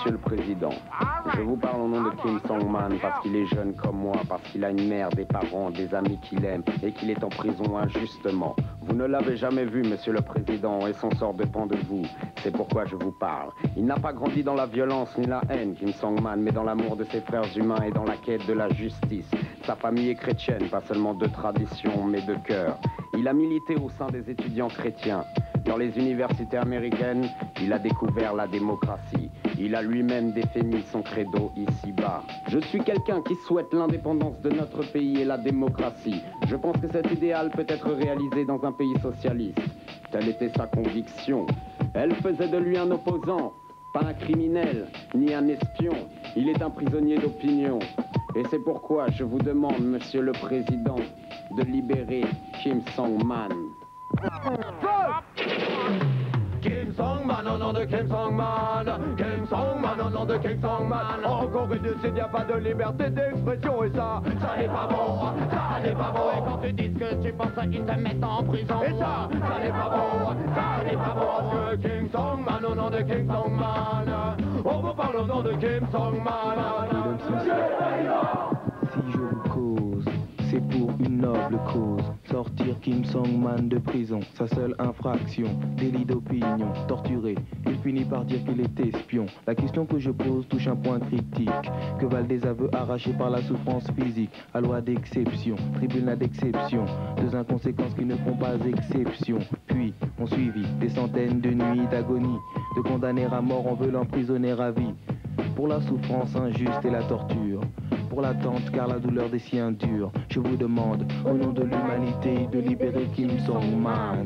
Monsieur le Président, je vous parle au nom de Kim Song-man parce qu'il est jeune comme moi, parce qu'il a une mère, des parents, des amis qu'il aime et qu'il est en prison injustement. Vous ne l'avez jamais vu, Monsieur le Président, et son sort dépend de vous. C'est pourquoi je vous parle. Il n'a pas grandi dans la violence ni la haine, Kim Song-man, mais dans l'amour de ses frères humains et dans la quête de la justice. Sa famille est chrétienne, pas seulement de tradition, mais de cœur. Il a milité au sein des étudiants chrétiens. Dans les universités américaines, il a découvert la démocratie. Il a lui-même défini son credo ici-bas. Je suis quelqu'un qui souhaite l'indépendance de notre pays et la démocratie. Je pense que cet idéal peut être réalisé dans un pays socialiste. Telle était sa conviction. Elle faisait de lui un opposant, pas un criminel, ni un espion. Il est un prisonnier d'opinion. Et c'est pourquoi je vous demande, Monsieur le Président, de libérer Kim Song-man. Kim Song-man, au nom de Kim Song-man. Kim Song-man, au nom de Kim Song-man. En Corée du Sud, y a pas de liberté d'expression. Et ça n'est pas bon, ça n'est pas bon. Et quand tu dis que tu penses, ils te mettent en prison. Et ça n'est pas bon, ça n'est pas bon. Parce que Kim Song-man, au nom de Kim Song-man. On vous parle au nom de Kim Song-man. Si je vous cause, c'est pour une noble cause. Sortir Kim Song-man de prison, sa seule infraction, délit d'opinion, torturé. Il finit par dire qu'il est espion. La question que je pose touche un point critique. Que valent des aveux arrachés par la souffrance physique? À loi d'exception, tribunal d'exception. Deux inconséquences qui ne font pas exception. Puis ont suivi des centaines de nuits d'agonie. De condamner à mort, on veut l'emprisonner à vie. Pour la souffrance injuste et la torture. Pour l'attente car la douleur des siens dure. Je vous demande au nom de l'humanité de libérer Kim Song-man.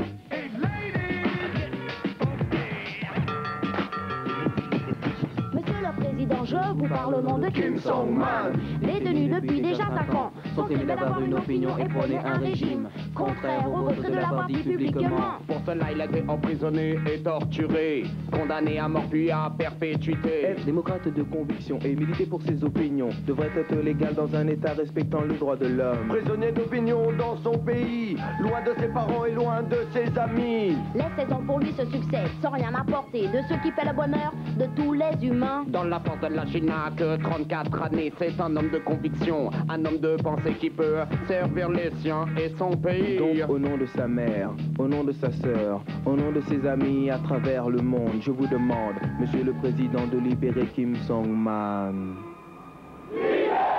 Monsieur le Président, je vous parle au nom de Kim Song-man. Détenu depuis déjà 5 ans, sont aimés d'avoir une opinion et prôner un régime contraire au retrait de la partie publiquement. Pour cela, il a été emprisonné et torturé, condamné à mort puis à perpétuité. Être démocrate de conviction et militer pour ses opinions devrait être légal dans un État respectant le droit de l'homme. Prisonnier d'opinion dans son pays, loin de ses parents et loin de ses amis. Les saisons pour lui se succèdent sans rien apporter de ce qui fait le bonheur de tous les humains. Dans la force de la Chine, que 34 années, c'est un homme de conviction, un homme de pensée qui peut servir les siens et son pays. Donc au nom de sa mère, au nom de sa sœur, au nom de ses amis à travers le monde, je vous demande, Monsieur le Président, de libérer Kim Song-man. Libère